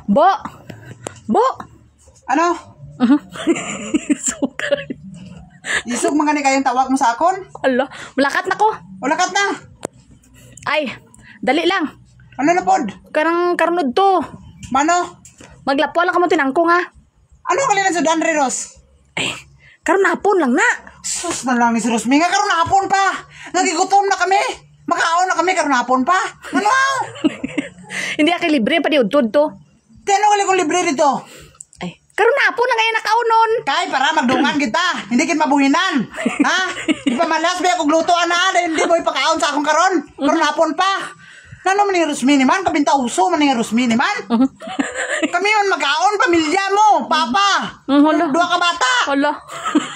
Bo! Bo! Ano? Sukay. Isog mga ni kayong tawag mo sa akon? Ala, malakat na ko. Ulakat na. Ay, dali lang. Ano na pod? Karunod to. Mano? Maglapo lang ka mo tinangkong ha. Ano kalina sa Dan Riros? Ay, karon hapon lang na. Sus na lang ni si Rosmi. Nga karon hapon pa. Nagigutom na kami. Makaon na kami karon hapon pa. Ano? Hindi ako libre pa di udtod to. Tino kali kong libre dito. Ay, karon hapon lang ngayon nakaunon. Kay para magdungan kita. Hindi kita mabuhinan. Ha? Di pa malas ba ako glutoan na. Hindi mo ipakaon sa akong karon. Karon hapon pa. Ano man ni Rosmi man? Kabinta uso man ni Rosmi man? Kami man magkaon, pamilya mo, papa. Hala. Dua ka bata. Hala.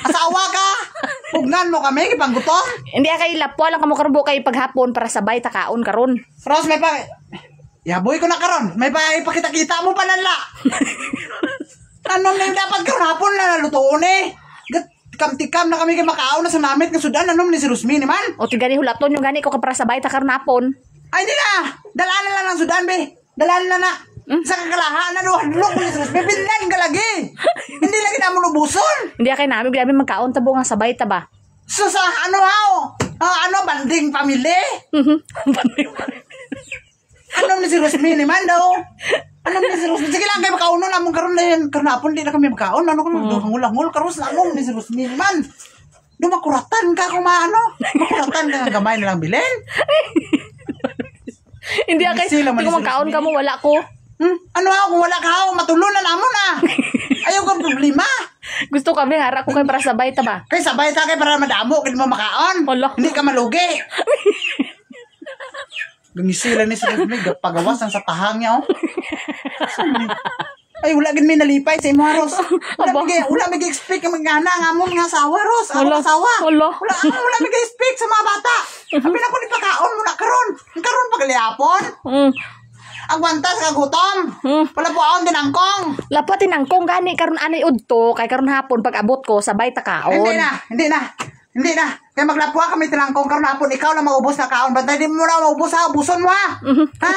Asawa ka. Pugnan mo kami, kipanggutom. Hindi kay lapo lang kamo karbo kay paghapon para sabay takaon karon. Ros, may pa... Yaboy ko na karon. May pa ipakita-kita mo panala. Ano na yung dapat karon hapon na nalutoon eh. Tikam-tikam na kami kay makaon na sa namit ng Sudan. Ano ni si Rosmi man? O tigani hulaton yung gani ko para sabay ta karon hapon. Ay, hindi na. Dalaan na lang ng Sudan, be. Dalaan na na. Sa kakalahaan na doon. Look mo ni si Rosmi. Binlan ka lagi. Hindi lagi na mo lubuson. Hindi kay namin magkaon tabo nga sabay ta ba. So sa ano hao? Ano banding pamilya? Ano ni si Rosmi man daw? Ano ni si Rosmi? Sige lang kayo makauno na mong karon na yan. Karnapon di na kami makaon. Ano kami hangul-hangul karos na mo ni si Rosmi man. Dumakuratan ka kung maano. Makuratan ka ng gamay na lang bilhin. Hindi kay Sila man kung si magkaon Rosmi. ka mo wala ko. Ano hao kung wala ka hao matulon na namon na. Ayaw kang problema. Gusto kami harap ko kay para sabay ta ba. Kay sabay ta kay para madamo kay mo makaon. Wala. Hindi ka malugi. Gumisila ni si Rosmi pagawas sa tahang niya oh. Ay, wala gid may nalipay sa imo, Ros. Wala may expect ang mga nga mo nga asawa, Ros. Ako asawa. Wala may expect sa mga bata. Abi na ko ni pakaon mo na karon. Karon pagalihapon. Ang wanta sa kagutom. Wala po aon din angkong. Lapo tinangkong gani karon anay udto kay karon hapon pag abot ko sabay ta kaon. Hindi na. Kaya maglapwa kami tinangkong karon hapon. Ikaw na maubos na kaon. Bantay di mo na maubos ha. Ubuson mo ha. Ha?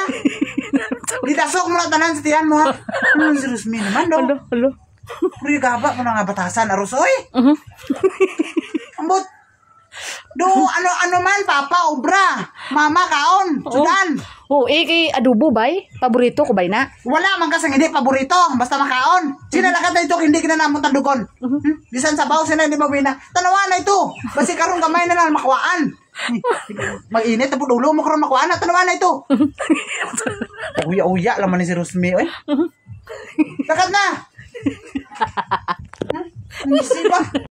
Di tasok mo na tanan sa tiyan mo ha. Ano si Rosmi naman daw? Alo. Puri gaba mo na nga batasan aros oy. Ambot. Do ano man papa obra. Mama kaon. Sudan. Kay adobo bay. Paborito ko bay na. Wala man kasang hindi paborito. Basta makaon. Sinalakat na ito hindi ka na namon tandugon. Bisan sa baw sila hindi mabina. Tanawa na ito. Basi karon gamay na lang makuhaan. Mag-init tapos ulo mo karon makuhaan na tanawa na ito. Uya laman ni si Rosmi oy. Lakat na. Hindi ba?